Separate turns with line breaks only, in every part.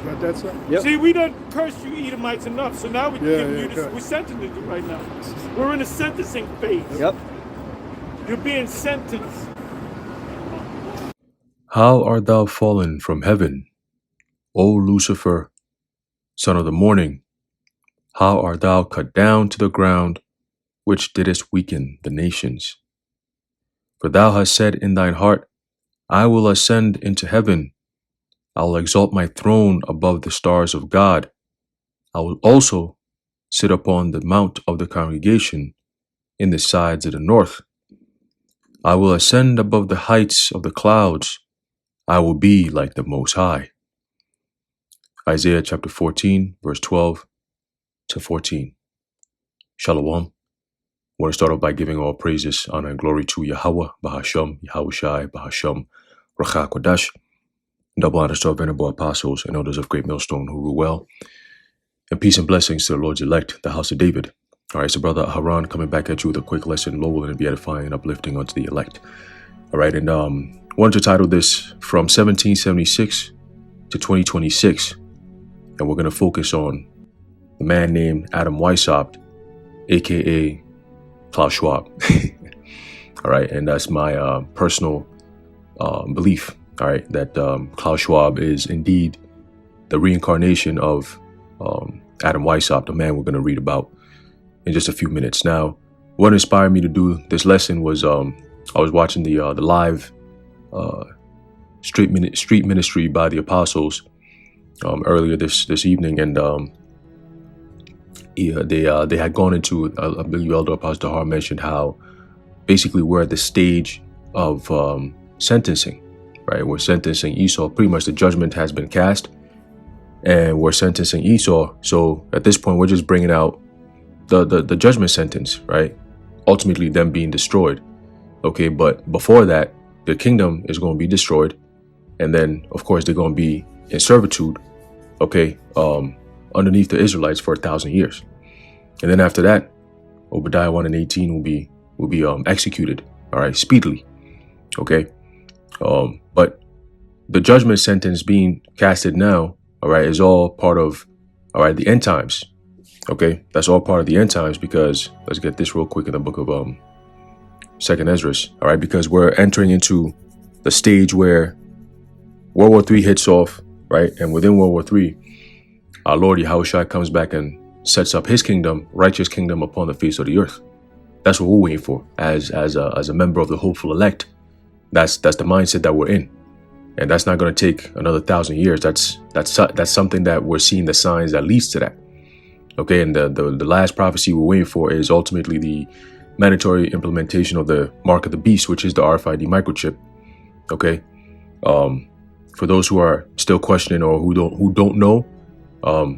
Got that, son?
Yep.
See, we done cursed you Edomites enough, so now we're
Yeah,
giving
yeah,
you this.
good.
We're sentencing you right now. We're in a sentencing phase.
Yep.
You're being sentenced.
How art thou fallen from heaven, O Lucifer, son of the morning? How art thou cut down to the ground, which didst weaken the nations? For thou hast said in thine heart, I will ascend into heaven. I will exalt my throne above the stars of God. I will also sit upon the mount of the congregation in the sides of the north. I will ascend above the heights of the clouds. I will be like the Most High. Isaiah chapter 14, verse 12 to 14. Shalom. I want to start off by giving all praises, honor, and glory to Yahweh, Bahasham, Yahushai, Bahasham, Racha Kodash. Double honors to our venerable apostles and elders of Great Millstone who rule well. And peace and blessings to the Lord's elect, the house of David. All right, so Brother Haran coming back at you with a quick lesson, Lord willing to be edifying and uplifting unto the elect. All right, and wanted to title this From 1776 to 2026. And we're going to focus on the man named Adam Weishaupt, a.k.a. Klaus Schwab. All right, and that's my personal belief, all right, that Klaus Schwab is indeed the reincarnation of Adam Weishaupt, the man we're going to read about in just a few minutes. Now, what inspired me to do this lesson was I was watching the live street ministry by the apostles earlier this evening, and they had gone into, I believe Elder Apostle Har mentioned how basically we're at the stage of sentencing, right? We're sentencing Esau. Pretty much the judgment has been cast, and we're sentencing Esau. So at this point, we're just bringing out the judgment sentence, right? Ultimately, them being destroyed. Okay, but before that, the kingdom is going to be destroyed, and then of course they're going to be in servitude. Okay, underneath the Israelites for 1,000 years, and then after that, Obadiah 1 and 18 will be executed. All right, speedily. Okay, but the judgment sentence being casted now, all right, is all part of, all right, the end times. Okay, that's all part of the end times, because let's get this real quick in the book of Second Ezra. All right, because we're entering into the stage where World War III hits off, right, and within World War III, our Lord Yahushua comes back and sets up his kingdom, righteous kingdom upon the face of the earth. That's what we're waiting for as a member of the hopeful elect. That's the mindset that we're in, and that's not going to take another 1,000 years. That's something that we're seeing the signs that leads to that. Okay, and the last prophecy we're waiting for is ultimately the mandatory implementation of the mark of the beast, which is the RFID microchip. Okay, for those who are still questioning or who don't know,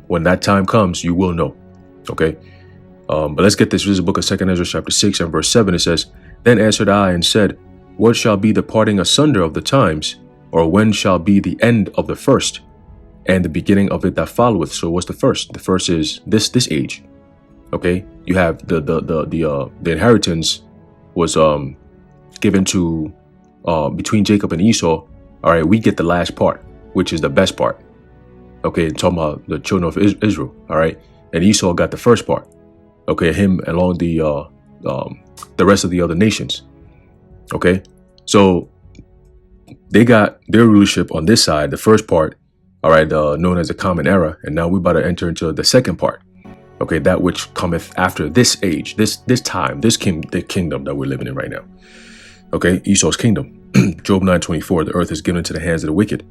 when that time comes, you will know. Okay, but let's get this. This is the book of 2 Ezra chapter 6 and verse 7. It says, Then answered I and said, What shall be the parting asunder of the times, or when shall be the end of the first, and the beginning of it that followeth? So what's the first? The first is this age. Okay, you have the inheritance was given to between Jacob and Esau. All right, we get the last part, which is the best part. Okay, talking about the children of Israel. All right, and Esau got the first part. Okay, him along the rest of the other nations. Okay, so they got their rulership on this side, the first part. All right, known as the common era, and now we're about to enter into the second part. Okay, that which cometh after this age, this time, the kingdom that we're living in right now. Okay, Esau's kingdom. Job 9:24, the earth is given into the hands of the wicked.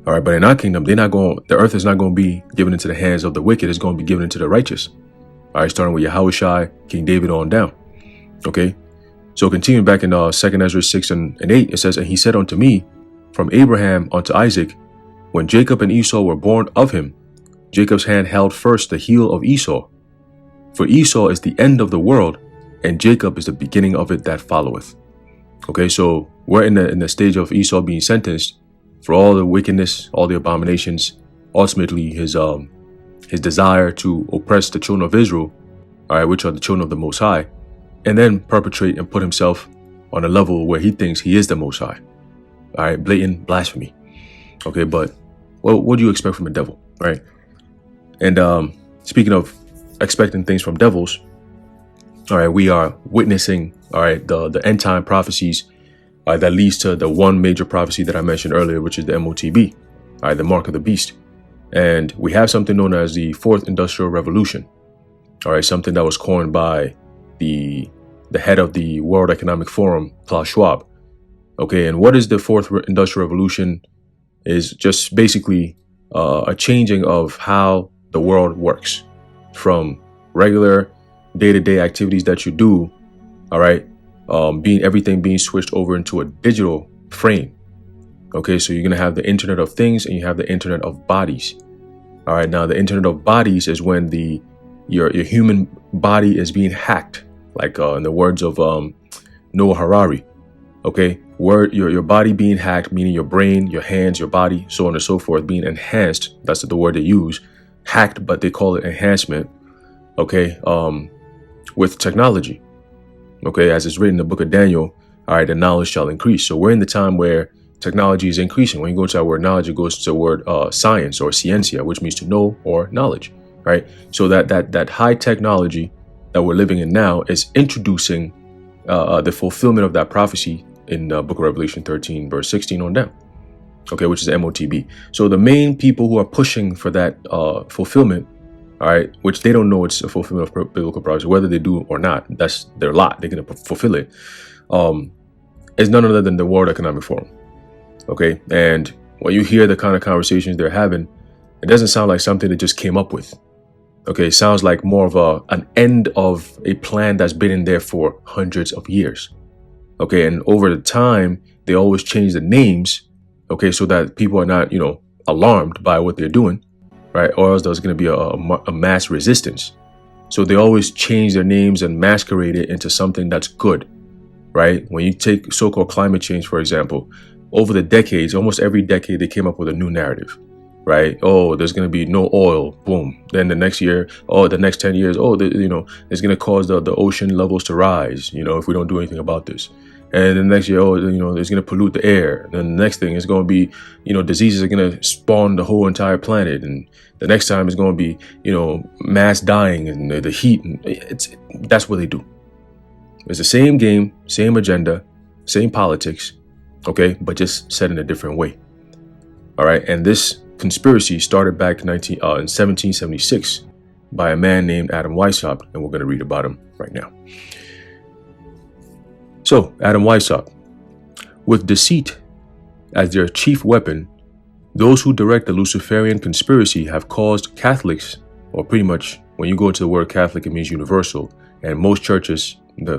All right, but in our kingdom, the earth is not going to be given into the hands of the wicked. It's going to be given into the righteous. All right, starting with Yahushai, King David on down. Okay, so continuing back in 2 Ezra 6 and 8, it says, And he said unto me, From Abraham unto Isaac, when Jacob and Esau were born of him, Jacob's hand held first the heel of Esau. For Esau is the end of the world, and Jacob is the beginning of it that followeth. Okay, so we're in the stage of Esau being sentenced for all the wickedness, all the abominations, ultimately his desire to oppress the children of Israel, all right, which are the children of the Most High, and then perpetrate and put himself on a level where he thinks he is the Most High. All right, blatant blasphemy. Okay, but what do you expect from the devil? right? And speaking of expecting things from devils, all right, we are witnessing, all right, the end time prophecies that leads to the one major prophecy that I mentioned earlier, which is the MOTB, all right, the mark of the beast. And we have something known as the Fourth Industrial Revolution, all right, something that was coined by the head of the World Economic Forum, Klaus Schwab. Okay, and what is the Fourth Industrial Revolution? Is just basically a changing of how the world works from regular day-to-day activities that you do, all right, everything being switched over into a digital frame. Okay, so you're gonna have the Internet of Things and you have the Internet of Bodies. All right, now the Internet of Bodies is when your human body is being hacked, like in the words of Noah Harari. Okay, your body being hacked, meaning your brain, your hands, your body, so on and so forth, being enhanced. That's the word they use, hacked, but they call it enhancement. Okay, with technology. Okay, as it's written in the book of Daniel, all right, the knowledge shall increase. So we're in the time where technology is increasing. When you go to that word knowledge, it goes to the word science or ciencia, which means to know or knowledge, right? So that high technology that we're living in now is introducing the fulfillment of that prophecy in the book of Revelation 13, verse 16 on down, okay, which is MOTB. So the main people who are pushing for that fulfillment, all right, which they don't know it's a fulfillment of biblical prophecy, whether they do or not, that's their lot, they're going to fulfill it, is none other than the World Economic Forum, okay? And when you hear the kind of conversations they're having, it doesn't sound like something they just came up with, okay? It sounds like more of an end of a plan that's been in there for hundreds of years. Okay, and over the time, they always change the names, okay, so that people are not, alarmed by what they're doing, right? Or else there's going to be a mass resistance. So they always change their names and masquerade it into something that's good, right? When you take so-called climate change, for example, over the decades, almost every decade, they came up with a new narrative, right? Oh, there's going to be no oil, boom. Then the next year, the next 10 years, it's going to cause the ocean levels to rise, if we don't do anything about this. And the next year, it's going to pollute the air. And then the next thing is going to be, diseases are going to spawn the whole entire planet. And the next time is going to be, mass dying and the heat. And that's what they do. It's the same game, same agenda, same politics, okay, but just said in a different way. All right. And this conspiracy started back in 1776 by a man named Adam Weishaupt, and we're going to read about him right now. So, Adam Weishaupt, with deceit as their chief weapon, those who direct the Luciferian conspiracy have caused Catholics, or pretty much when you go into the word Catholic, it means universal, and most churches, the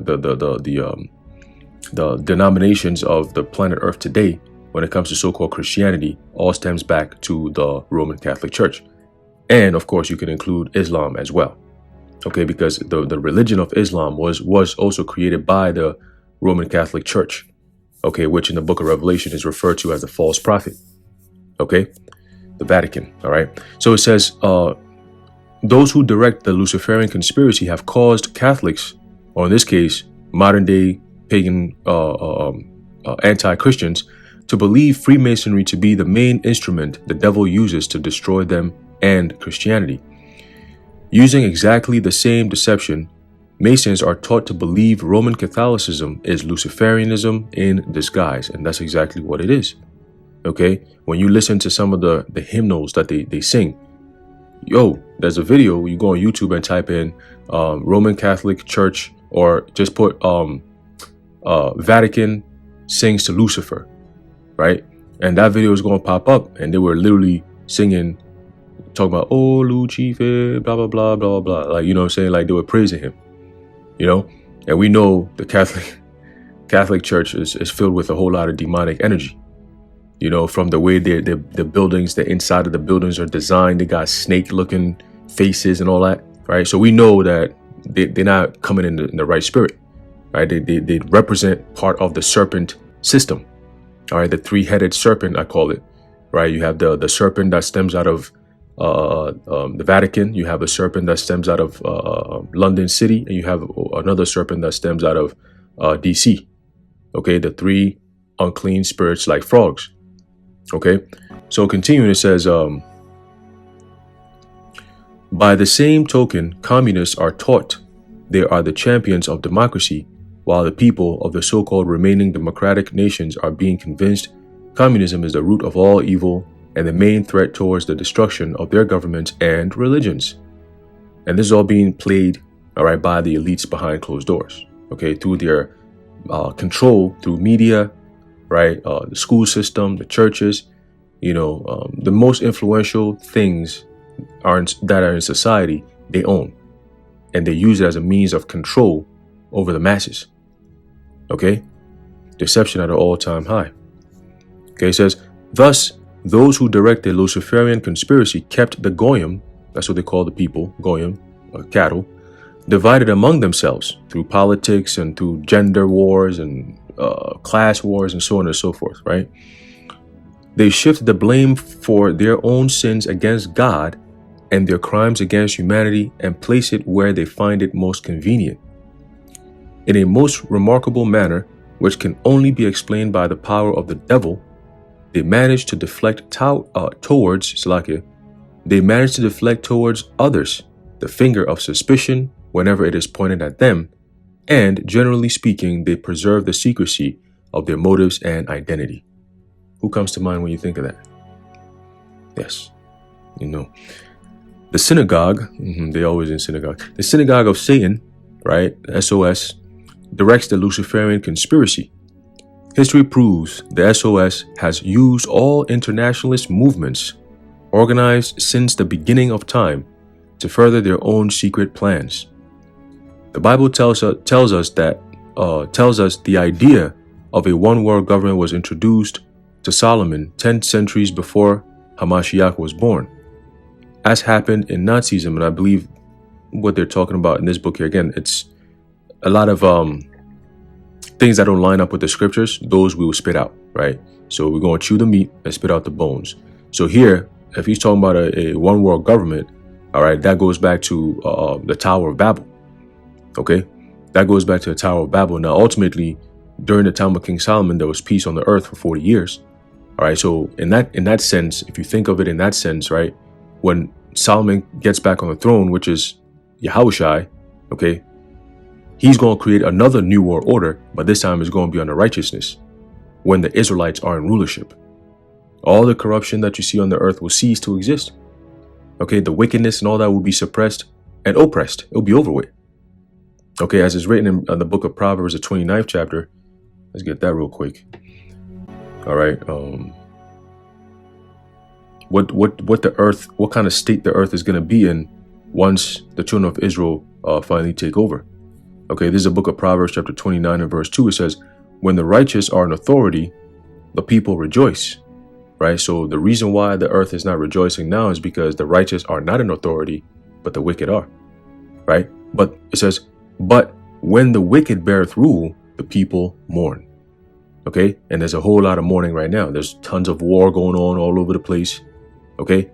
denominations of the planet Earth today, when it comes to so-called Christianity, all stems back to the Roman Catholic Church. And of course, you can include Islam as well. Okay, because the religion of Islam was also created by the Roman Catholic Church, okay, which in the book of Revelation is referred to as the false prophet, okay, the Vatican, all right? So it says, those who direct the Luciferian conspiracy have caused Catholics, or in this case, modern day pagan anti-Christians, to believe Freemasonry to be the main instrument the devil uses to destroy them and Christianity. Using exactly the same deception, Masons are taught to believe Roman Catholicism is Luciferianism in disguise, and that's exactly what it is. Okay, when you listen to some of the hymnals that they sing, there's a video, you go on YouTube and type in Roman Catholic Church, or just put Vatican sings to Lucifer, right? And that video is going to pop up, and they were literally singing, talking about, oh, Lucifer, blah, blah, blah, blah, blah. Like, you know what I'm saying? Like, they were praising him. And we know the Catholic Church is filled with a whole lot of demonic energy, from the way the buildings, the inside of the buildings are designed. They got snake looking faces and all that, right? So we know that they're not coming in the right spirit, right? They represent part of the serpent system, all right? The three-headed serpent, I call it, right? You have the serpent that stems out of the Vatican, you have a serpent that stems out of London City, and you have another serpent that stems out of DC. Okay, the three unclean spirits like frogs. Okay, so continuing, it says, By the same token, communists are taught they are the champions of democracy, while the people of the so-called remaining democratic nations are being convinced communism is the root of all evil and the main threat towards the destruction of their governments and religions. And this is all being played, all right, by the elites behind closed doors, okay, through their control through media, right, the school system, the churches, the most influential things that are in society, they own, and they use it as a means of control over the masses. Okay, deception at an all-time high. Okay, it says, thus, those who direct the Luciferian conspiracy kept the Goyim, that's what they call the people, Goyim, cattle, divided among themselves through politics and through gender wars and class wars and so on and so forth, right? They shift the blame for their own sins against God and their crimes against humanity and place it where they find it most convenient. In a most remarkable manner, which can only be explained by the power of the devil, they manage to deflect towards others the finger of suspicion whenever it is pointed at them, and generally speaking, they preserve the secrecy of their motives and identity. Who comes to mind when you think of that? Yes, the synagogue, they always in synagogue. The synagogue of Satan, right, SOS, directs the Luciferian conspiracy. History proves the SOS has used all internationalist movements organized since the beginning of time to further their own secret plans. The Bible tells us the idea of a one-world government was introduced to Solomon 10 centuries before Hamashiach was born. As happened in Nazism, and I believe what they're talking about in this book here, again, it's a lot of things that don't line up with the scriptures, those we will spit out, right? So we're going to chew the meat and spit out the bones. So here, if he's talking about a one world government, all right, that goes back to the Tower of Babel. Okay, that goes back to the Tower of Babel. Now, ultimately, during the time of King Solomon, there was peace on the earth for 40 years. All right, so in that sense, if you think of it in that sense, right, when Solomon gets back on the throne, which is Yahushai, okay, he's going to create another new world order, but this time it's going to be under righteousness when the Israelites are in rulership. All the corruption that you see on the earth will cease to exist. Okay, the wickedness and all that will be suppressed and oppressed. It'll be over with. Okay, as is written in the book of Proverbs, the 29th chapter. Let's get that real quick. All right. What kind of state the earth is going to be in once the children of Israel finally take over? Okay, this is a book of Proverbs chapter 29 and verse 2. It says, when the righteous are in authority, the people rejoice. Right? So the reason why the earth is not rejoicing now is because the righteous are not in authority, but the wicked are. Right? But it says, but when the wicked beareth rule, the people mourn. Okay? And there's a whole lot of mourning right now. There's tons of war going on all over the place. Okay?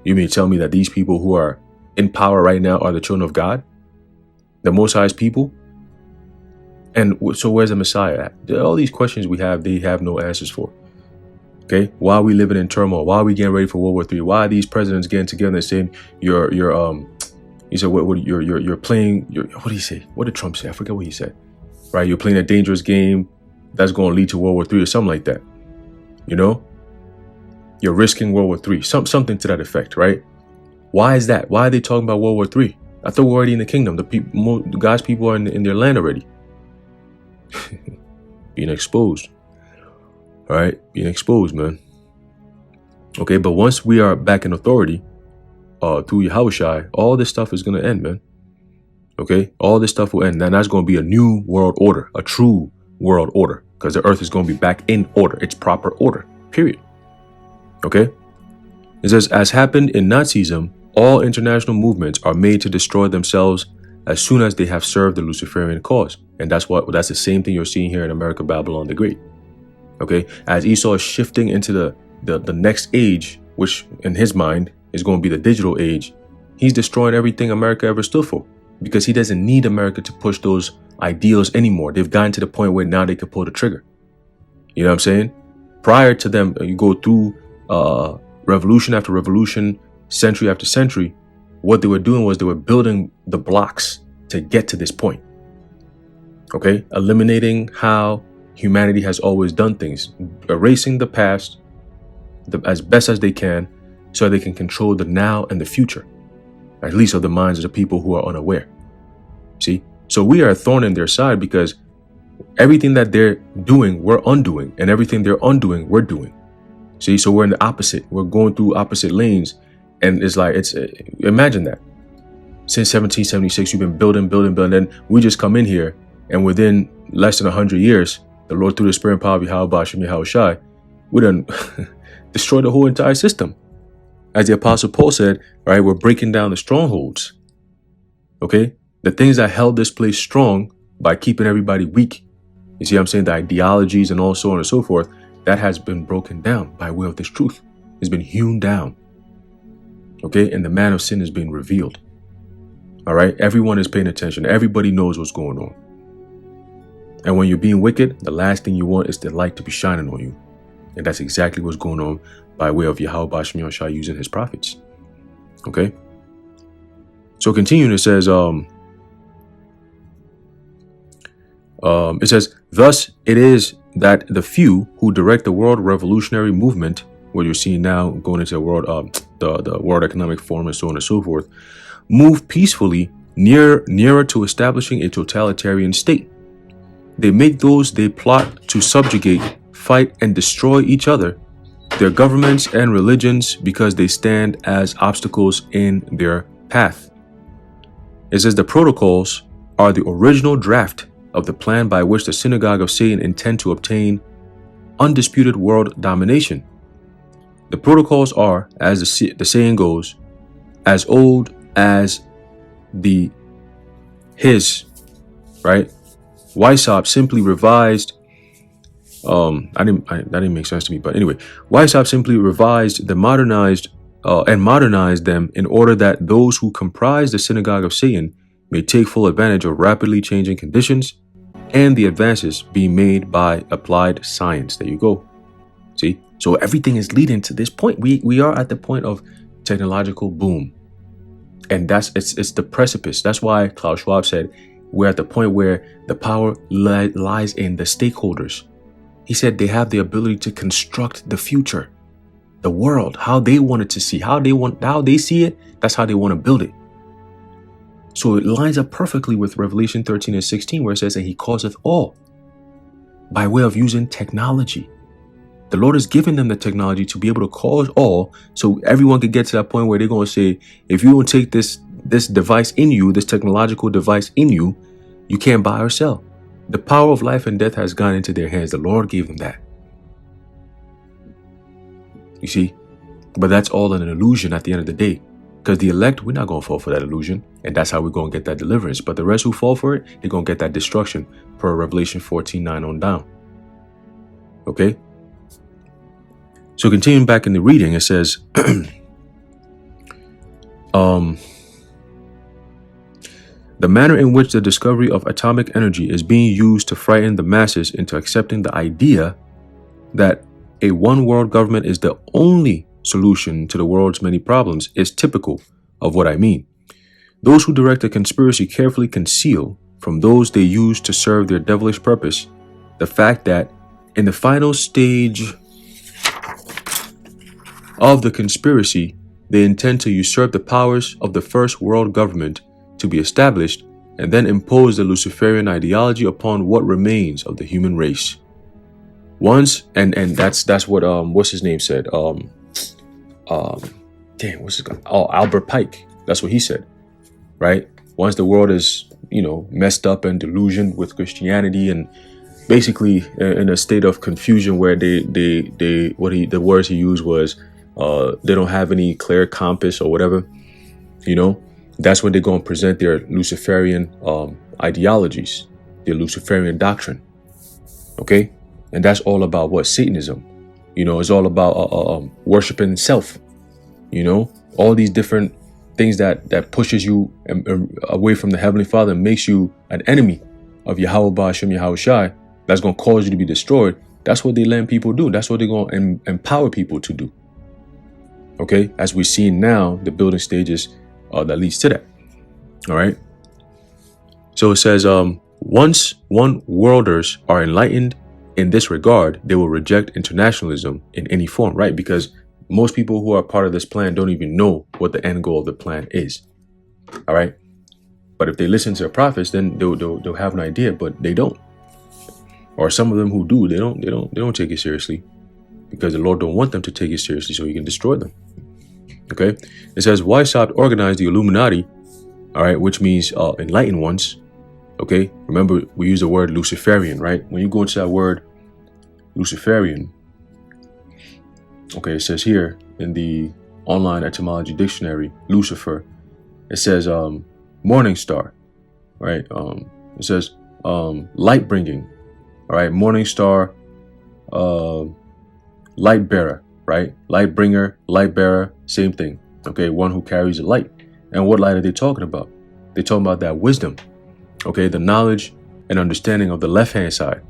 You mean tell me that these people who are in power right now are the children of God? The Most High's people? And so where's the Messiah at? All these questions we have, they have no answers for. Okay, why are we living in turmoil? Why are we getting ready for World War III? Why are these presidents getting together and saying he said you're playing what did he say? What did Trump say? I forget what he said. Right, you're playing a dangerous game that's going to lead to World War III or something like that. You're risking World War III, something to that effect, right? Why is that? Why are they talking about World War III? I thought we're already in the kingdom. God's people are in their land already. Being exposed. All right, being exposed, man. Okay, but once we are back in authority, through Yahushai, all this stuff is going to end, man. Okay, all this stuff will end. And that's going to be a new world order, a true world order, because the earth is going to be back in order, its proper order, period. Okay, it says, as happened in Nazism, all international movements are made to destroy themselves as soon as they have served the Luciferian cause. And that's the same thing you're seeing here in America, Babylon the Great. Okay, as Esau is shifting into the next age, which in his mind is going to be the digital age, he's destroying everything America ever stood for, because he doesn't need America to push those ideals anymore. They've gotten to the point where now they can pull the trigger. You know what I'm saying? Prior to them, you go through revolution after revolution, century after century, what they were doing was they were building the blocks to get to this point. Okay, eliminating how humanity has always done things, erasing the past as best as they can so they can control the now and the future, at least of the minds of the people who are unaware. See, so we are a thorn in their side because everything that they're doing, we're undoing, and everything they're undoing, we're doing. See, so we're in the opposite. We're going through opposite lanes, and it's like imagine that. Since 1776, you've been building, then we just come in here, and within less than 100 years, the Lord, through the Spirit and power of Yahweh Shem Yahweh Shai, we done destroyed the whole entire system. As the Apostle Paul said, right, we're breaking down the strongholds. Okay, the things that held this place strong by keeping everybody weak. You see what I'm saying? The ideologies and all so on and so forth, that has been broken down by way of this truth. It's been hewn down. Okay, and the man of sin is being revealed. All right, everyone is paying attention. Everybody knows what's going on. And when you're being wicked, the last thing you want is the light to be shining on you. And that's exactly what's going on by way of Yahweh Shem Yahweh Shai using his prophets. Okay. So continuing, it says, thus it is that the few who direct the world revolutionary movement, what you're seeing now going into the world, the World Economic Forum and so on and so forth, move peacefully nearer to establishing a totalitarian state. They make those they plot to subjugate, fight, and destroy each other, their governments and religions, because they stand as obstacles in their path. It says the protocols are the original draft of the plan by which the synagogue of Satan intend to obtain undisputed world domination. The protocols are, as the saying goes, as old as right? Weishaupt simply revised. That didn't make sense to me, but anyway, Weishaupt simply revised the modernized them in order that those who comprise the synagogue of Satan may take full advantage of rapidly changing conditions and the advances being made by applied science. There you go. See, so everything is leading to this point. We are at the point of technological boom, and it's the precipice. That's why Klaus Schwab said we're at the point where the power lies in the stakeholders. He said they have the ability to construct the future, the world, how they want it to see, how they see it. That's how they want to build it. So it lines up perfectly with Revelation 13 and 16, where it says that he causeth all by way of using technology. The Lord has given them the technology to be able to cause all, so everyone could get to that point where they're going to say, if you don't take this device in you, this technological device in you, you can't buy or sell. The power of life and death has gone into their hands. The Lord gave them that. You see? But that's all an illusion at the end of the day. Because the elect, we're not going to fall for that illusion. And that's how we're going to get that deliverance. But the rest who fall for it, they're going to get that destruction per Revelation 14:9 on down. Okay? So continuing back in the reading, it says, the manner in which the discovery of atomic energy is being used to frighten the masses into accepting the idea that a one world government is the only solution to the world's many problems is typical of what I mean. Those who direct a conspiracy carefully conceal from those they use to serve their devilish purpose the fact that in the final stage of the conspiracy, they intend to usurp the powers of the first world government to be established and then impose the Luciferian ideology upon what remains of the human race. Once, and that's what what's his name said? Albert Pike. That's what he said, right? Once the world is, messed up and delusioned with Christianity and basically in a state of confusion where the words he used was they don't have any clear compass or whatever, that's when they're going to present their Luciferian ideologies, their Luciferian doctrine. Okay? And that's all about what? Satanism. It's all about worshiping self. All these different things that pushes you away from the Heavenly Father and makes you an enemy of Yahweh Shem Yahweh Shai, that's going to cause you to be destroyed. That's what they let people do. That's what they're going to empower people to do. Okay? As we see now, the building stages that leads to that. All right. So it says, once one worlders are enlightened in this regard, they will reject internationalism in any form, right? Because most people who are part of this plan don't even know what the end goal of the plan is. All right. But if they listen to the prophets, then they'll have an idea, but they don't. Or some of them who do, they don't take it seriously, because the Lord don't want them to take it seriously, so He can destroy them. Okay. It says, Weishaupt organized the Illuminati, all right, which means enlightened ones. Okay. Remember, we use the word Luciferian, right? When you go into that word Luciferian, okay, it says here in the online etymology dictionary, Lucifer, it says morning star, right? It says light bringing, all right, morning star, light bearer, right? Light bringer, light bearer, same thing. Okay, one who carries a light. And what light are they talking about? They're talking about that wisdom, okay, the knowledge and understanding of the left-hand side.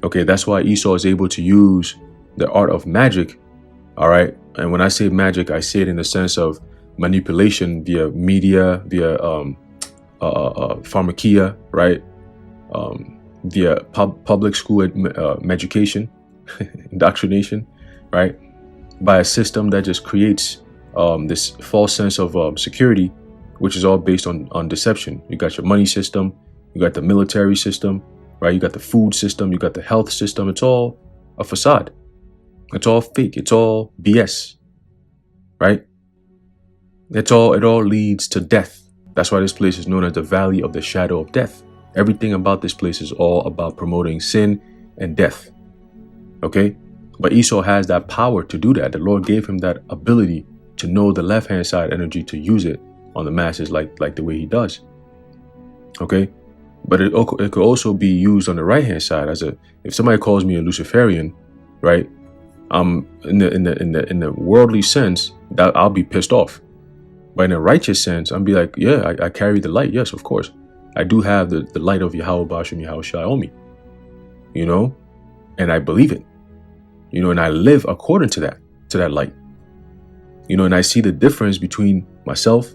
Okay, that's why Esau is able to use the art of magic, all right? And when I say magic, I say it in the sense of manipulation via media, via pharmakia, right? Via public school education, indoctrination, right? By a system that just creates this false sense of security, which is all based on deception. You got your money system, you got the military system, right? You got the food system, you got the health system. It's all a facade. It's all fake. It's all BS, right? It all leads to death. That's why this place is known as the Valley of the Shadow of Death. Everything about this place is all about promoting sin and death. Okay? But Esau has that power to do that. The Lord gave him that ability to know the left-hand side energy, to use it on the masses like the way he does. Okay? But it could also be used on the right-hand side if somebody calls me a Luciferian, right? In the worldly sense, that I'll be pissed off. But in a righteous sense, I'll be like, yeah, I carry the light. Yes, of course. I do have the light of Yahweh Basham Yahweh Shai on me, you know, and I believe it, you know, and I live according to that light, you know, and I see the difference between myself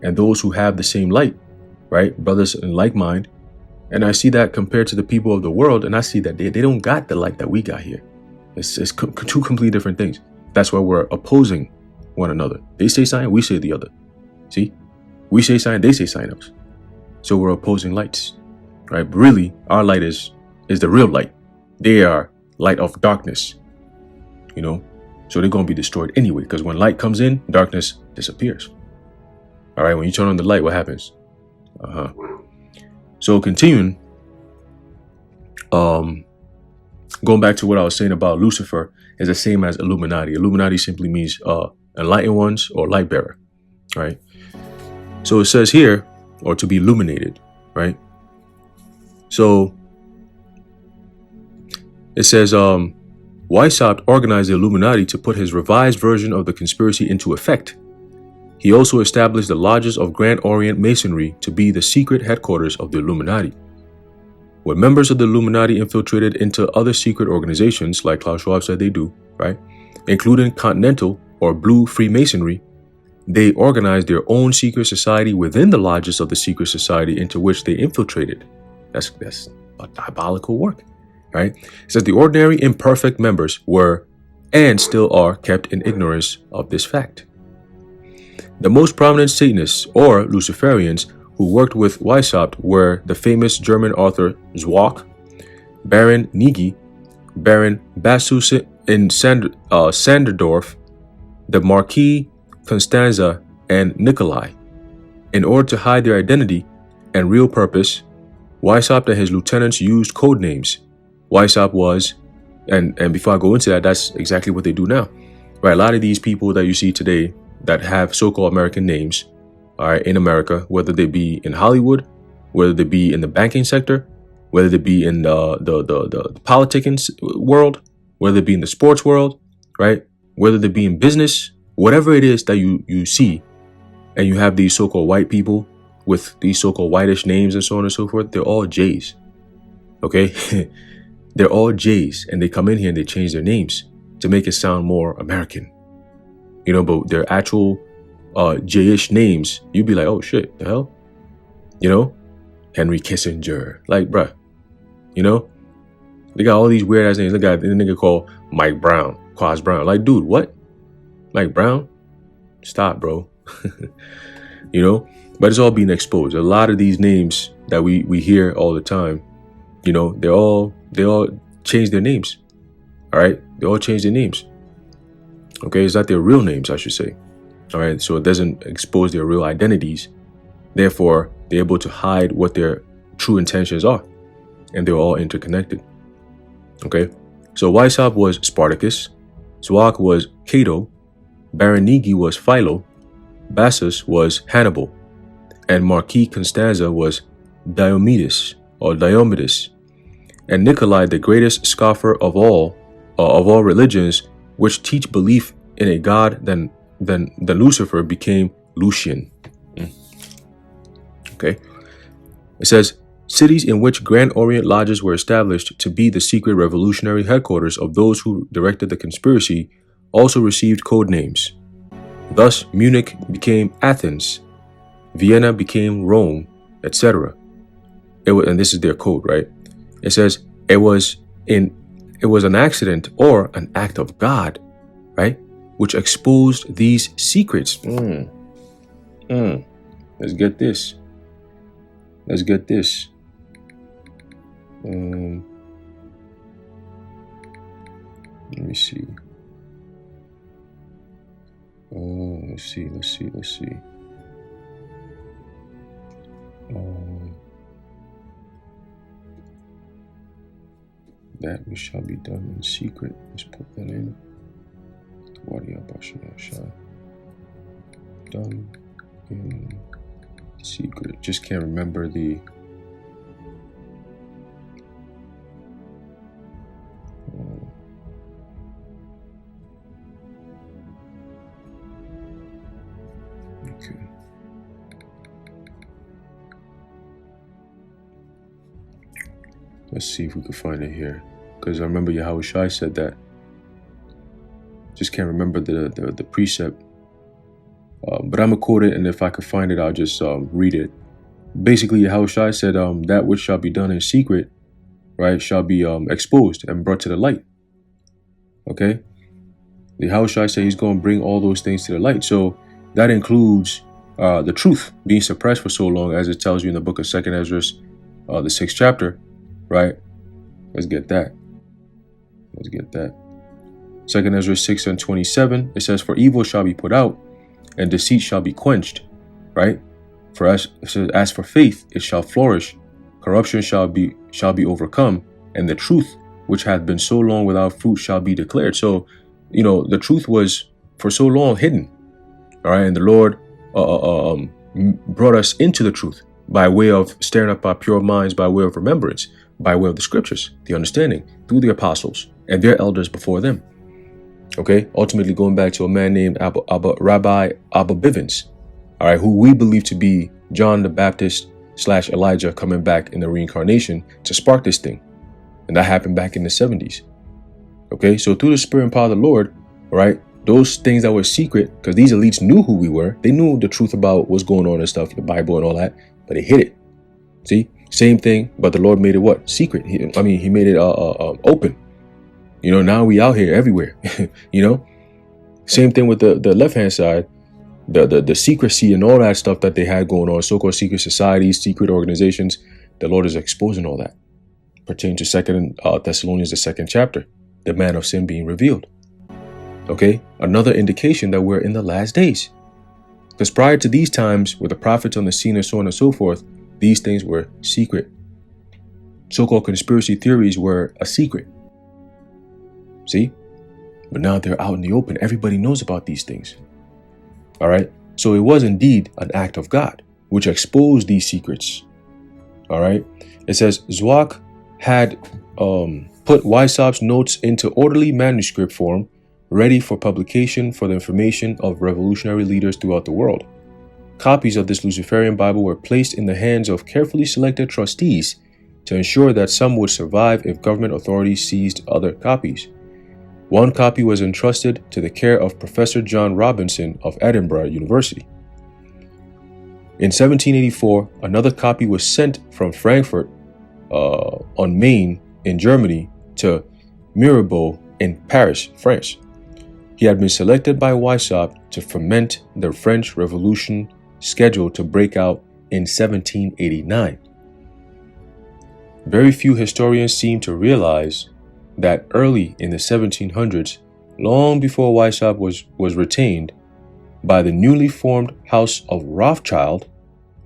and those who have the same light, right? Brothers in like mind. And I see that compared to the people of the world, and I see that they don't got the light that we got here. It's two completely different things. That's why we're opposing one another. They say something, we say the other. See? We say something, they say something else. So we're opposing lights, right? But really, our light is the real light. They are light of darkness, you know? So they're going to be destroyed anyway, because when light comes in, darkness disappears. All right, when you turn on the light, what happens? So continuing, going back to what I was saying about Lucifer, is the same as Illuminati. Illuminati simply means enlightened ones or light bearer, right? So it says here, or to be illuminated, right? So it says, Weishaupt organized the Illuminati to put his revised version of the conspiracy into effect. He also established the lodges of Grand Orient Masonry to be the secret headquarters of the Illuminati. When members of the Illuminati infiltrated into other secret organizations, like Klaus Schwab said they do, right, including Continental or Blue Freemasonry, they organized their own secret society within the lodges of the secret society into which they infiltrated. That's a diabolical work, right? It says the ordinary imperfect members were and still are kept in ignorance of this fact. The most prominent Satanists or Luciferians who worked with Weishaupt were the famous German author Zwock, Baron Nigi, Baron Bassus in Sanderdorf, the Marquis Constanza, and Nikolai. In order to hide their identity and real purpose, Weishaupt and his lieutenants used code names. Weishaupt was, and before I go into that, that's exactly what they do now, right? A lot of these people that you see today that have so-called American names, all right, in America, whether they be in Hollywood, whether they be in the banking sector, whether they be in the politicking world, whether they be in the sports world, right? Whether they be in business, whatever it is that you see, and you have these so-called white people with these so-called whitish names and so on and so forth, they're all J's, okay? They're all J's, and they come in here and they change their names to make it sound more American, you know, but their actual J-ish names, you'd be like, oh shit, the hell? You know? Henry Kissinger. Like, bruh. You know? They got all these weird ass names. They got a nigga called Mike Brown, Quaz Brown. Like, dude, what? Mike Brown? Stop, bro. You know? But it's all being exposed. A lot of these names that we hear all the time, you know, they all change their names. All right? They all change their names. Okay? It's not their real names, I should say. All right? So it doesn't expose their real identities. Therefore, they're able to hide what their true intentions are. And they're all interconnected. Okay? So Weishaupt was Spartacus. Zwack was Cato. Baranigi was Philo. Bassus was Hannibal. And Marquis Constanza was Diomedes. And Nikolai, the greatest scoffer of all religions, which teach belief in a god than Lucifer, became Lucian. Okay. It says, cities in which Grand Orient lodges were established to be the secret revolutionary headquarters of those who directed the conspiracy also received code names. Thus, Munich became Athens, Vienna became Rome, etc. And this is their code, right? It says it was an accident or an act of God, right, which exposed these secrets. Let's get this. Let me see. Let's see. That which shall be done in secret. Let's put that in. Done in secret. Just can't remember the. Okay. Let's see if we can find it here, because I remember Yahweh Shai said that. Just can't remember the precept, but I'm gonna quote it, and if I could find it, I'll just read it. Basically, Yahweh Shai said, "That which shall be done in secret, right, shall be exposed and brought to the light." Okay, Yahweh Shai said He's going to bring all those things to the light. So that includes the truth being suppressed for so long, as it tells you in the book of 2nd Ezra, the 6th chapter. Right? Let's get that. 2nd Ezra 6:27, it says, "For evil shall be put out, and deceit shall be quenched." Right? For as for faith, it shall flourish. Corruption shall be overcome, and the truth, which hath been so long without fruit, shall be declared. So, you know, the truth was for so long hidden. All right, and the Lord brought us into the truth by way of stirring up our pure minds, by way of remembrance, by way of the scriptures, the understanding, through the apostles and their elders before them. Okay, ultimately going back to a man named Rabbi Abba Bivens, all right, who we believe to be John the Baptist / Elijah coming back in the reincarnation to spark this thing. And that happened back in the 70s. Okay, so through the Spirit and power of the Lord, all right, those things that were secret, because these elites knew who we were. They knew the truth about what's going on and stuff, the Bible and all that, but they hid it. See? Same thing, but the Lord made it what? Secret. He made it open. You know, now we out here everywhere. You know? Same thing with the left-hand side. The secrecy and all that stuff that they had going on, so-called secret societies, secret organizations, the Lord is exposing all that. Pertaining to 2nd Thessalonians, the 2nd chapter, the man of sin being revealed. Okay? Another indication that we're in the last days. Because prior to these times, with the prophets on the scene and so on and so forth, these things were secret. So-called conspiracy theories were a secret. See? But now they're out in the open. Everybody knows about these things. All right? So it was indeed an act of God, which exposed these secrets. All right? It says, Zwack had put Weishaupt's notes into orderly manuscript form, ready for publication for the information of revolutionary leaders throughout the world. Copies of this Luciferian Bible were placed in the hands of carefully selected trustees to ensure that some would survive if government authorities seized other copies. One copy was entrusted to the care of Professor John Robinson of Edinburgh University. In 1784, another copy was sent from Frankfurt on Main in Germany to Mirabeau in Paris, France. He had been selected by Weishaupt to foment the French Revolution scheduled to break out in 1789. Very few historians seem to realize that early in the 1700s, long before Weishaupt was retained by the newly formed House of Rothschild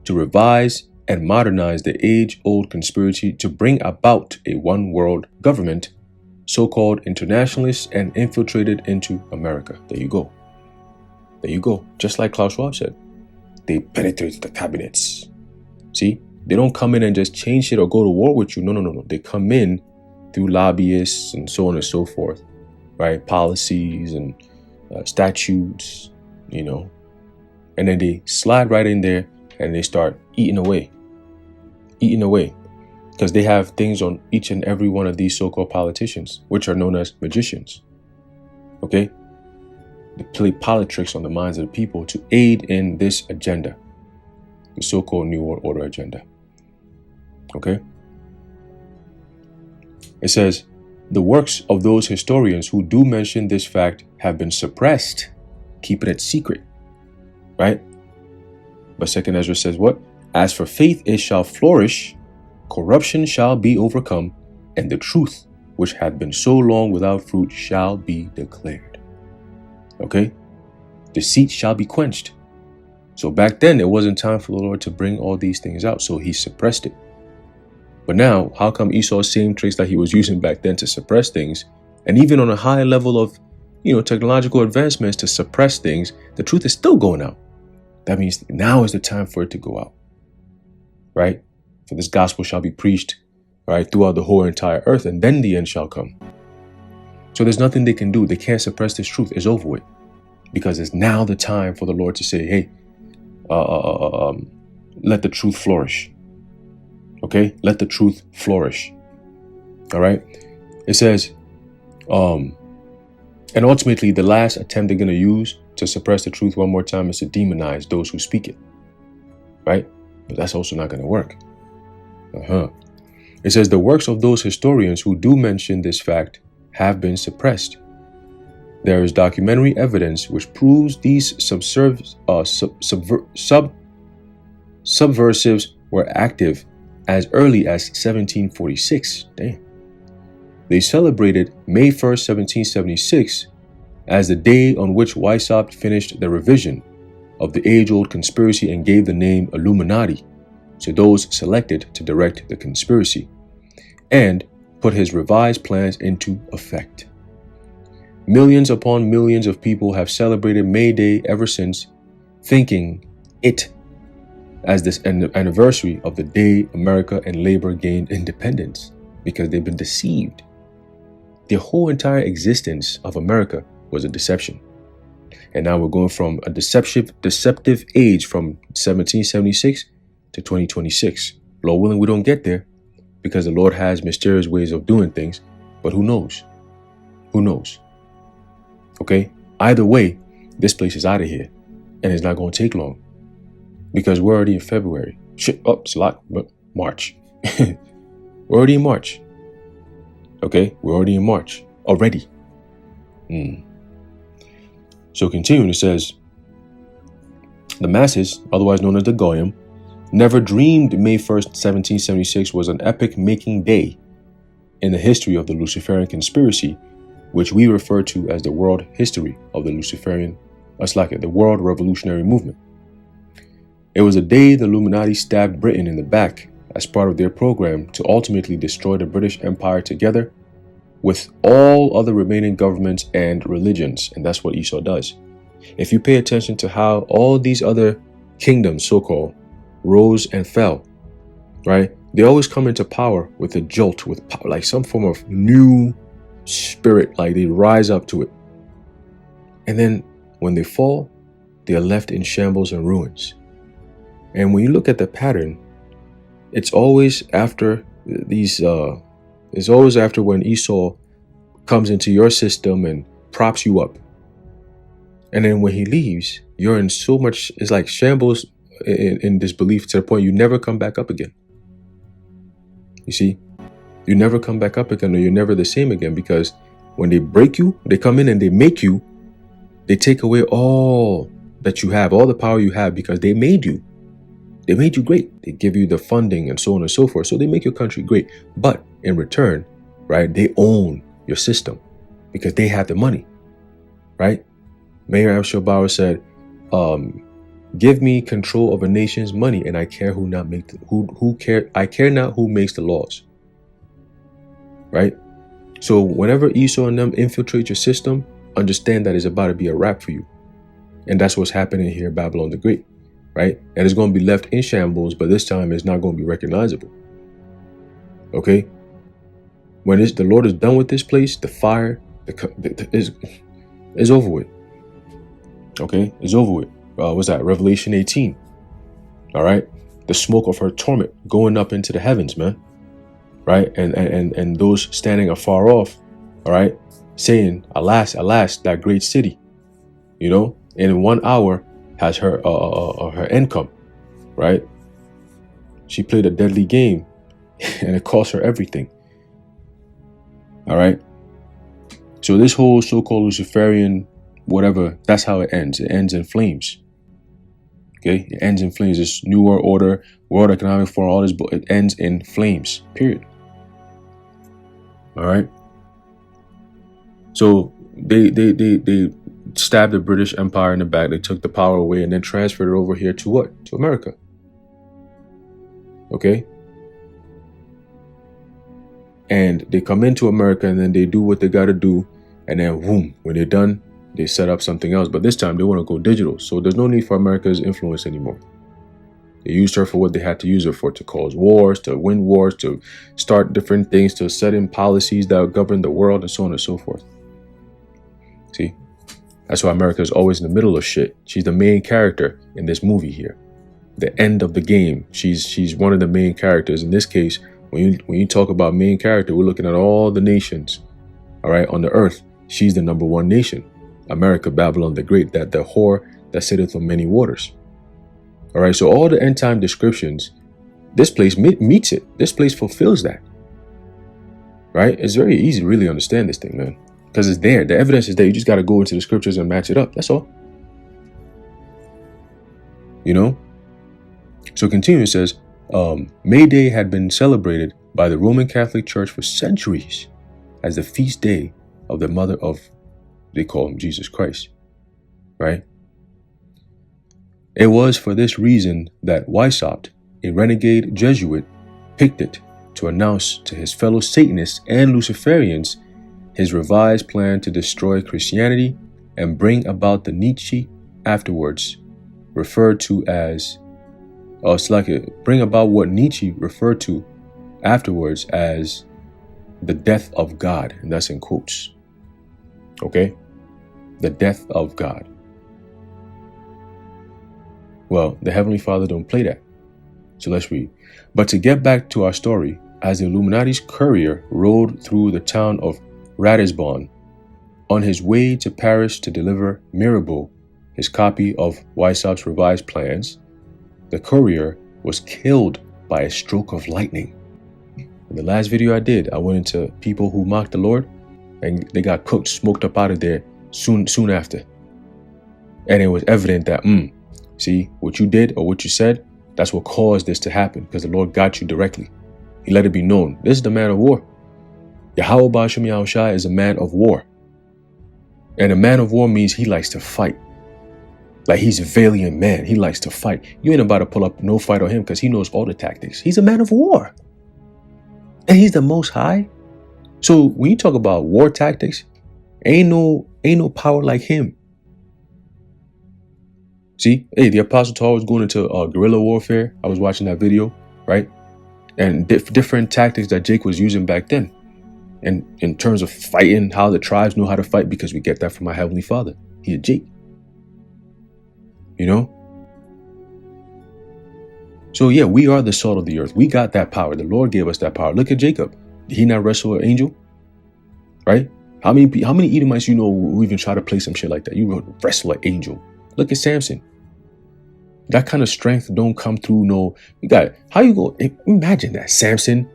to revise and modernize the age-old conspiracy to bring about a one-world government, so-called internationalists, and infiltrated into America. There you go. There you go. Just like Klaus Schwab said, they penetrate the cabinets. See, they don't come in and just change shit or go to war with you. No. They come in through lobbyists and so on and so forth, right? Policies and statutes, and then they slide right in there and they start eating away, because they have things on each and every one of these so-called politicians, which are known as magicians. Okay? They play politics on the minds of the people to aid in this agenda, the so-called New World Order agenda. Okay? It says, the works of those historians who do mention this fact have been suppressed, keeping it secret. Right? But 2nd Ezra says what? As for faith, it shall flourish, corruption shall be overcome, and the truth, which had been so long without fruit, shall be declared. Okay? Deceit shall be quenched. So back then, it wasn't time for the Lord to bring all these things out, so he suppressed it. But now, how come Esau's same tricks that he was using back then to suppress things, and even on a high level of, technological advancements to suppress things, the truth is still going out? That means now is the time for it to go out, right? For this gospel shall be preached, right, throughout the whole entire earth, and then the end shall come. So there's nothing they can do. They can't suppress this truth. It's over with, because it's now the time for the Lord to say, hey, let the truth flourish. Okay, let the truth flourish. All right. It says, and ultimately, the last attempt they're going to use to suppress the truth one more time is to demonize those who speak it. Right? But that's also not going to work. It says the works of those historians who do mention this fact have been suppressed. There is documentary evidence which proves these subversives were active as early as 1746. Damn. They celebrated May 1st, 1776 as the day on which Weishaupt finished the revision of the age-old conspiracy and gave the name Illuminati to those selected to direct the conspiracy, and put his revised plans into effect. Millions upon millions of people have celebrated May Day ever since, thinking it as this anniversary of the day America and labor gained independence, because they've been deceived. The whole entire existence of America was a deception. And now we're going from a deceptive age from 1776 to 2026. Lord willing, we don't get there, because the Lord has mysterious ways of doing things. But who knows? Who knows? Okay? Either way, this place is out of here. And it's not going to take long, because we're already in February. It's a lot, but March. We're already in March. Okay? We're already in March. Already. So continuing, it says, the masses, otherwise known as the Goyim, never dreamed May 1st, 1776 was an epoch-making day in the history of the Luciferian conspiracy, which we refer to as the world history of the the World Revolutionary Movement. It was a day the Illuminati stabbed Britain in the back as part of their program to ultimately destroy the British Empire together with all other remaining governments and religions. And that's what Esau does. If you pay attention to how all these other kingdoms, so-called, rose and fell, right? They always come into power with a jolt, with like some form of new spirit, like they rise up to it. And then when they fall, they are left in shambles and ruins. And when you look at the pattern, it's always after these, it's always after when Esau comes into your system and props you up. And then when he leaves, you're in so much, it's like shambles in disbelief to the point you never come back up again. You see, you never come back up again, or you're never the same again, because when they break you, they come in and they make you, they take away all that you have, all the power you have, because they made you. They made you great. They give you the funding and so on and so forth. So they make your country great. But in return, right, they own your system because they have the money, right? Mayor El-Shabara said, give me control of a nation's money and I care who not make I care not who makes the laws. Right? So whenever Esau and them infiltrate your system, understand that it's about to be a wrap for you. And that's what's happening here at Babylon the Great. Right? And it's going to be left in shambles, but this time it's not going to be recognizable. Okay? When the Lord is done with this place, the fire is over with. Okay? It's over with. What's that? Revelation 18. All right? The smoke of her torment going up into the heavens, man. Right? And those standing afar off, all right, saying, alas, alas, that great city, you know, in 1 hour has her end come, right? She played a deadly game and it cost her everything. All right. So this whole so-called Luciferian, whatever, that's how it ends. It ends in flames. Okay. It ends in flames. This New World Order, World Economic Forum, all this, it ends in flames, period. All right. So they stabbed the British Empire in the back. They took the power away and then transferred it over here to what? To America. Okay. And they come into America and then they do what they got to do. And then boom, when they're done, they set up something else. But this time they want to go digital. So there's no need for America's influence anymore. They used her for what they had to use her for, to cause wars, to win wars, to start different things, to set in policies that govern the world and so on and so forth. See, that's why America is always in the middle of shit. She's the main character in this movie here. The end of the game. She's one of the main characters. In this case, when you talk about main character, we're looking at all the nations, all right, on the earth. She's the #1 nation. America, Babylon the Great, that the whore that sitteth on many waters. All right, so all the end time descriptions, this place meets it. This place fulfills that. Right? It's very easy to really understand this thing, man, because it's there. The evidence is there. You just got to go into the scriptures and match it up. That's all. You know? So continue, it says, May Day had been celebrated by the Roman Catholic Church for centuries as the feast day of the mother of, they call him Jesus Christ. Right? It was for this reason that Weishaupt, a renegade Jesuit, picked it to announce to his fellow Satanists and Luciferians his revised plan to destroy Christianity and bring about the Nietzsche afterwards, referred to as, bring about what Nietzsche referred to afterwards as the death of God, and that's in quotes. Okay? The death of God. Well, the Heavenly Father don't play that. So let's read. But to get back to our story, as the Illuminati's courier rode through the town of Ratisbon on his way to Paris to deliver Mirabeau his copy of Weishaupt's revised plans, the courier was killed by a stroke of lightning. In the last video I did, I went into people who mocked the Lord, and they got cooked, smoked up out of there soon after. And it was evident that, see, what you did or what you said, that's what caused this to happen, because the Lord got you directly. He let it be known. This is the man of war. Yahweh Ba'ashem Yahushua is a man of war. And a man of war means he likes to fight. Like, he's a valiant man. He likes to fight. You ain't about to pull up no fight on him because he knows all the tactics. He's a man of war. And he's the Most High. So when you talk about war tactics, ain't no power like him. See, hey, the Apostle Paul was going into guerrilla warfare. I was watching that video, right? And different tactics that Jake was using back then. And in terms of fighting, how the tribes know how to fight, because we get that from our Heavenly Father. He had Jake. You know? So yeah, we are the salt of the earth. We got that power. The Lord gave us that power. Look at Jacob. Did he not wrestle an angel? Right? How many Edomites you know who even try to play some shit like that? You will wrestle an angel. Look at Samson. That kind of strength don't come through. No, you got it. How you go? Imagine that Samson,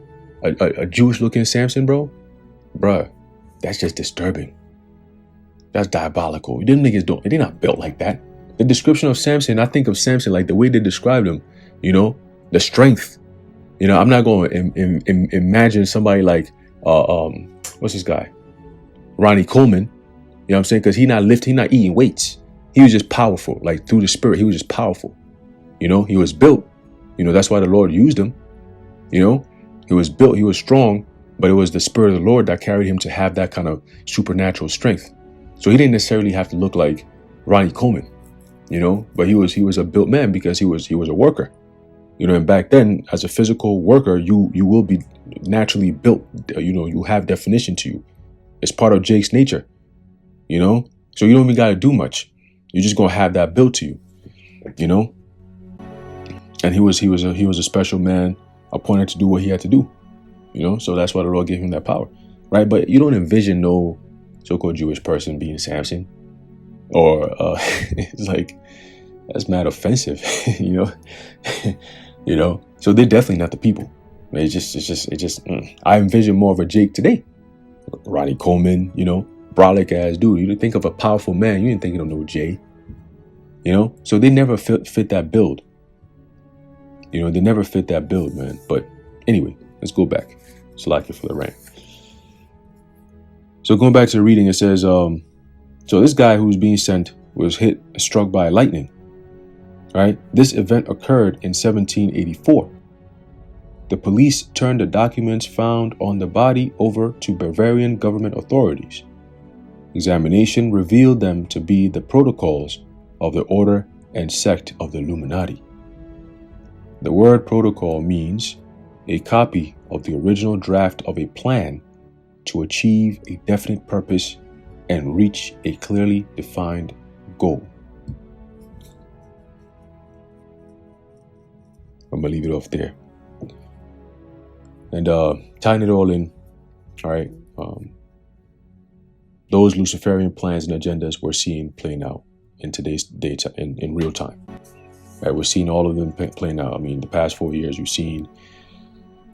a Jewish looking Samson, bro. Bruh, that's just disturbing. That's diabolical. Them niggas don't. They're not built like that. The description of Samson, I think of Samson like the way they described him. You know, the strength. You know, I'm not going to imagine somebody like what's this guy, Ronnie Coleman. You know what I'm saying? Because he not eating weights. He was just powerful. Like through the spirit, he was just powerful. You know, he was built. You know, that's why the Lord used him. You know, he was built. He was strong, but it was the spirit of the Lord that carried him to have that kind of supernatural strength. So he didn't necessarily have to look like Ronnie Coleman. You know, but he was a built man because he was a worker. You know, and back then, as a physical worker, you will be naturally built. You know, you have definition to you. It's part of Jake's nature. You know, so you don't even got to do much. You're just gonna have that built to you. You know, and he was a special man appointed to do what he had to do. You know, so that's why the Lord gave him that power, right? But you don't envision no so-called Jewish person being Samson, or it's like that's mad offensive. You know. You know, so they're definitely not the people. It's just. I envision more of a Jake today, Ronnie Coleman. You know, brolic ass dude. You think of a powerful man, you didn't think of no Jay. You know, so they never fit that build. You know, they never fit that build, man. But anyway, let's go back. Slack it for the rant. So going back to the reading, it says, so this guy who's being sent was struck by lightning. Right? This event occurred in 1784. The police turned the documents found on the body over to Bavarian government authorities. Examination revealed them to be the protocols of the order and sect of the Illuminati. The word protocol means a copy of the original draft of a plan to achieve a definite purpose and reach a clearly defined goal. I'm gonna leave it off there. And tying it all in, all right, those Luciferian plans and agendas we're seeing playing out in today's data in real time. Right, we're seeing all of them playing out. I mean, the past 4 years, you've seen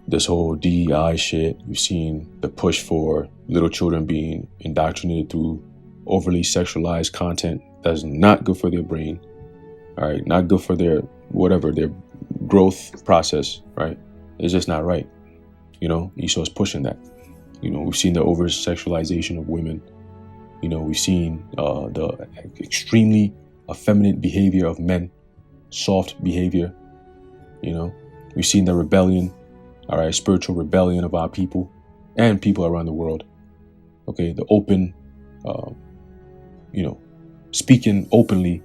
this whole DEI shit. You've seen the push for little children being indoctrinated through overly sexualized content that's not good for their brain. All right, not good for their growth process, right? It's just not right. You know, Esau's pushing that. You know, we've seen the over sexualization of women. You know, we've seen the extremely effeminate behavior of men, soft behavior. You know, we've seen the rebellion, all right, spiritual rebellion of our people and people around the world. Okay, the open, you know, speaking openly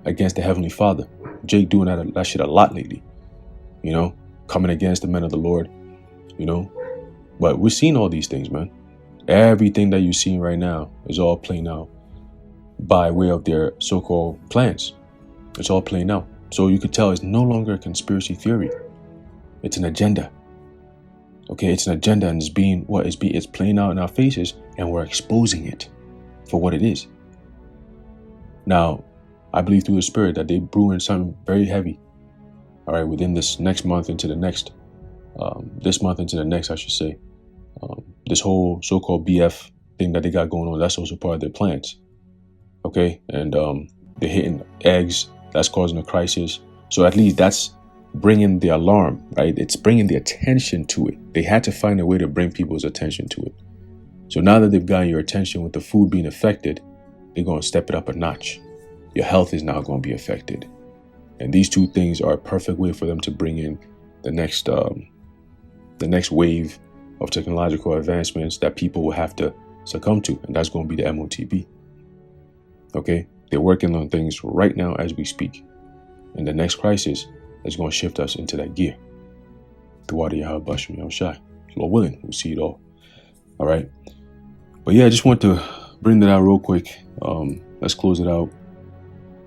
against the Heavenly Father. Jake doing that shit a lot lately, you know, coming against the men of the Lord, you know. But we're seeing all these things, man. Everything that you're seeing right now is all playing out by way of their so-called plans. It's all playing out. So you could tell it's no longer a conspiracy theory. It's an agenda. Okay, it's an agenda, and it's playing out in our faces, and we're exposing it for what it is. Now, I believe through the Spirit that they brewing something very heavy, all right, within this next month into the next, this month into the next, I should say. This whole so-called BF thing that they got going on, that's also part of their plans, okay? And they're hitting eggs, that's causing a crisis. So at least that's bringing the alarm, right? It's bringing the attention to it. They had to find a way to bring people's attention to it. So now that they've gotten your attention with the food being affected, they're going to step it up a notch. Your health is now going to be affected. And these two things are a perfect way for them to bring in the next wave of technological advancements that people will have to succumb to. And that's going to be the MOTB. Okay? They're working on things right now as we speak. And the next crisis is going to shift us into that gear. Throughout Yahweh Bashim Yahushai. Lord willing, we'll see it all. All right? But yeah, I just want to bring that out real quick. Let's close it out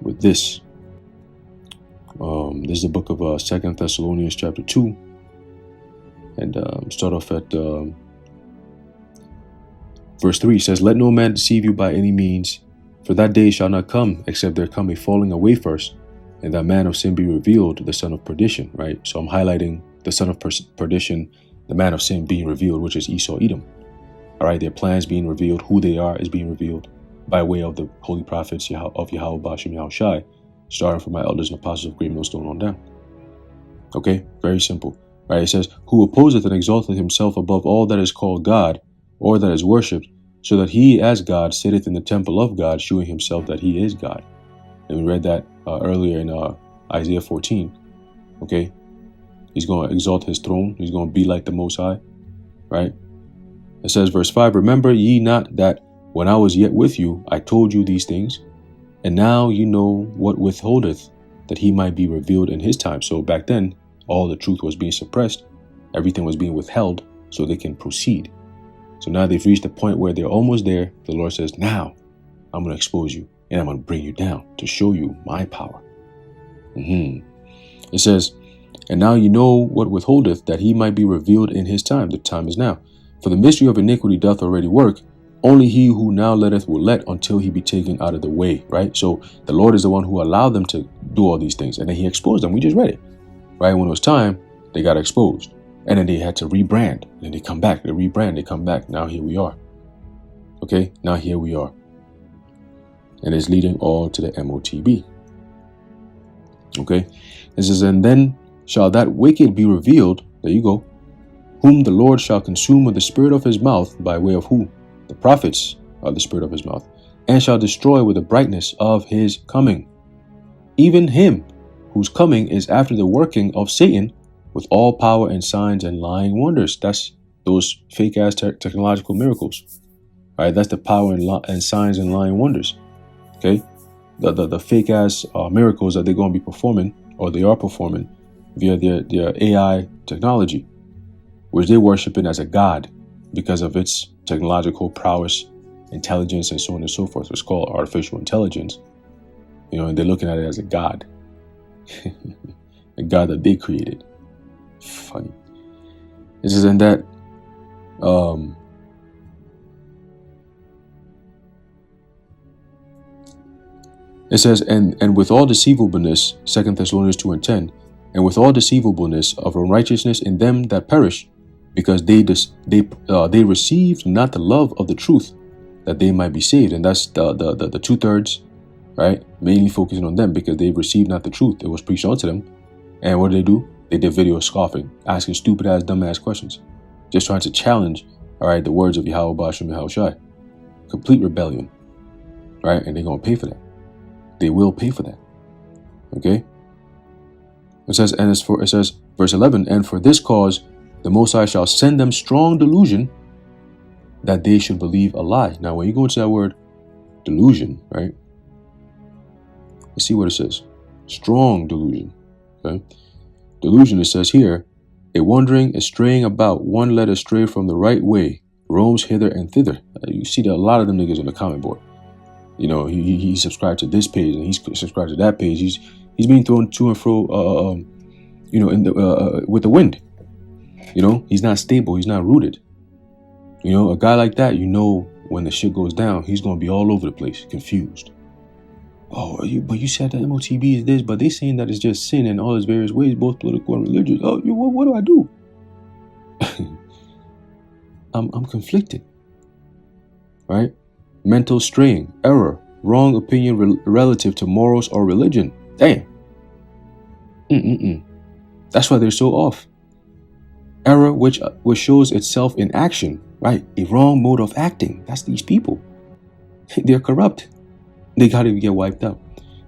with this. This is the book of 2 Thessalonians chapter 2. And start off at Verse 3 says, let no man deceive you by any means, for that day shall not come, except there come a falling away first, and that man of sin be revealed, the son of perdition, right? So I'm highlighting the son of perdition, the man of sin being revealed, which is Esau, Edom. All right, their plans being revealed, who they are is being revealed by way of the holy prophets of Yahweh Bashem Yahushai, starting from my elders and apostles of Great Millstone on down. Okay, very simple. Right, it says, who opposeth and exalteth himself above all that is called God, or that is worshipped, so that he as God sitteth in the temple of God, shewing himself that he is God. And we read that earlier in Isaiah 14. Okay, he's going to exalt his throne. He's going to be like the Most High. Right. It says, verse 5, remember ye not that when I was yet with you, I told you these things, and now you know what withholdeth, that he might be revealed in his time. So back then, all the truth was being suppressed. Everything was being withheld so they can proceed. So now they've reached the point where they're almost there. The Lord says, now I'm going to expose you and I'm going to bring you down to show you my power. It says, and now you know what withholdeth, that he might be revealed in his time. The time is now. For the mystery of iniquity doth already work. Only he who now letteth will let until he be taken out of the way. Right? So the Lord is the one who allowed them to do all these things. And then he exposed them. We just read it. Right? When it was time, they got exposed. And then they had to rebrand. And then they come back. They rebrand. They come back. Now here we are. Okay? Now here we are. And it's leading all to the MOTB. Okay? It says, and then shall that wicked be revealed. There you go. Whom the Lord shall consume with the spirit of his mouth, by way of who? The prophets are the spirit of his mouth. And shall destroy with the brightness of his coming. Even him whose coming is after the working of Satan, with all power and signs and lying wonders. That's those fake ass technological miracles. All right, that's the power and signs and lying wonders. Okay, the fake ass miracles that they're going to be performing, or they are performing, via their AI technology, which they're worshiping as a god because of its technological prowess, intelligence, and so on and so forth. It's called artificial intelligence. And they're looking at it as a god. A God that they created. Funny. This is in that it says, and with all deceivableness, 2 Thessalonians 2:10, and with all deceivableness of unrighteousness in them that perish, because they received not the love of the truth, that they might be saved. And that's the 2/3, right? Mainly focusing on them, because they received not the truth. It was preached unto them. And what do? They did video scoffing, asking stupid ass, dumb ass questions, just trying to challenge, all right, the words of Yahweh Bashem Yahushai. Complete rebellion, right? And they're gonna pay for that. They will pay for that. Okay. It says, verse 11, and for this cause the Most High shall send them strong delusion, that they should believe a lie. Now, when you go to that word delusion, right? Let's see what it says. Strong delusion. Okay. Delusion, it says here, a wandering, a straying about, one led astray from the right way, roams hither and thither. You see that a lot of them niggas on the comment board. He subscribed to this page and he's subscribed to that page. He's being thrown to and fro, with the wind. He's not stable. He's not rooted. A guy like that, when the shit goes down, he's going to be all over the place, confused. Oh, but you said that MOTB is this, but they saying that it's just sin in all its various ways, both political and religious. Oh, what do I do? I'm conflicted. Right? Mental straying, error, wrong opinion relative to morals or religion. Damn. That's why they're so off. Error which shows itself in action, right? A wrong mode of acting. That's these people. They're corrupt. They gotta get wiped out.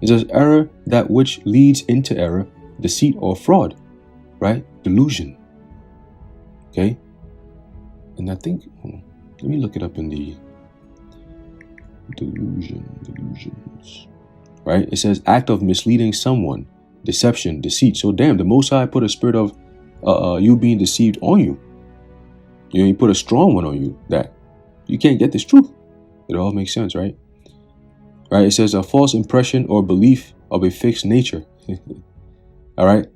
It says error, that which leads into error, deceit or fraud, right? Delusion. Okay? And I think, let me look it up in the delusions. Right? It says act of misleading someone, deception, deceit. So damn, the Most High put a spirit of you being deceived on you. He put a strong one on you that you can't get this truth. It all makes sense, right? Right? It says a false impression or belief of a fixed nature. All right.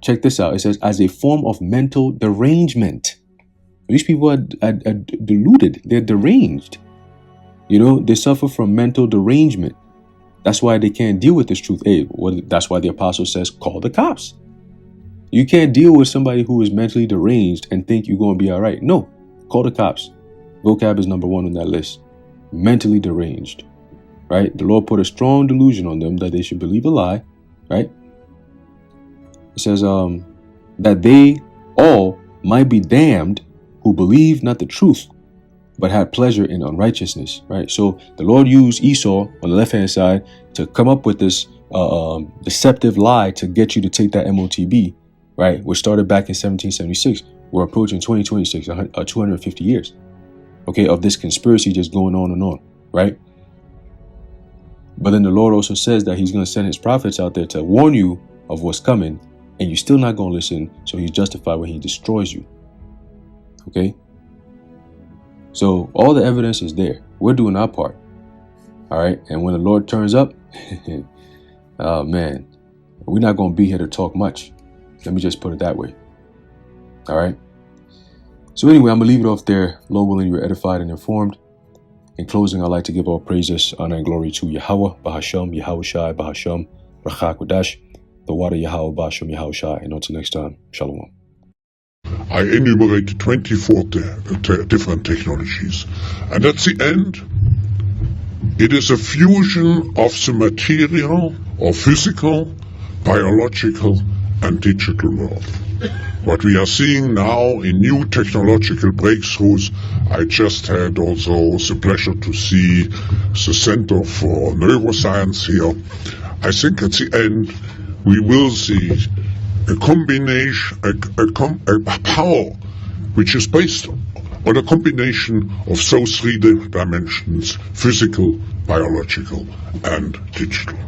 Check this out. It says as a form of mental derangement. These people are deluded. They're deranged. They suffer from mental derangement. That's why they can't deal with this truth. That's why the apostle says, call the cops. You can't deal with somebody who is mentally deranged and think you're going to be all right. No, call the cops. Vocab is number 1 on that list. Mentally deranged, right? The Lord put a strong delusion on them that they should believe a lie, right? It says that they all might be damned who believe not the truth, but had pleasure in unrighteousness, right? So the Lord used Esau on the left-hand side to come up with this deceptive lie to get you to take that MOTB, right? Which started back in 1776. We're approaching 2026, 250 years, okay, of this conspiracy just going on and on, right? But then the Lord also says that he's going to send his prophets out there to warn you of what's coming, and you're still not going to listen, so he's justified when he destroys you, okay? So all the evidence is there. We're doing our part, all right? And when the Lord turns up, oh man, we're not going to be here to talk much. Let me just put it that way. All right. So anyway, I'm going to leave it off there. Lord willing, you were edified and informed. In closing, I'd like to give all praises, honor, and glory to Yahweh, Bahasham, Yahweh Shai, Bahasham, Rachak Wadash, the water Yahweh, Bahasham, Yahweh Shai. And until next time, Shalom.
I enumerated 24 different technologies. And at the end, it is a fusion of the material or physical, biological, and digital world. What we are seeing now in new technological breakthroughs, I just had also the pleasure to see the Center for Neuroscience here. I think at the end we will see a combination, a power which is based on a combination of those 3 dimensions, physical, biological, and digital.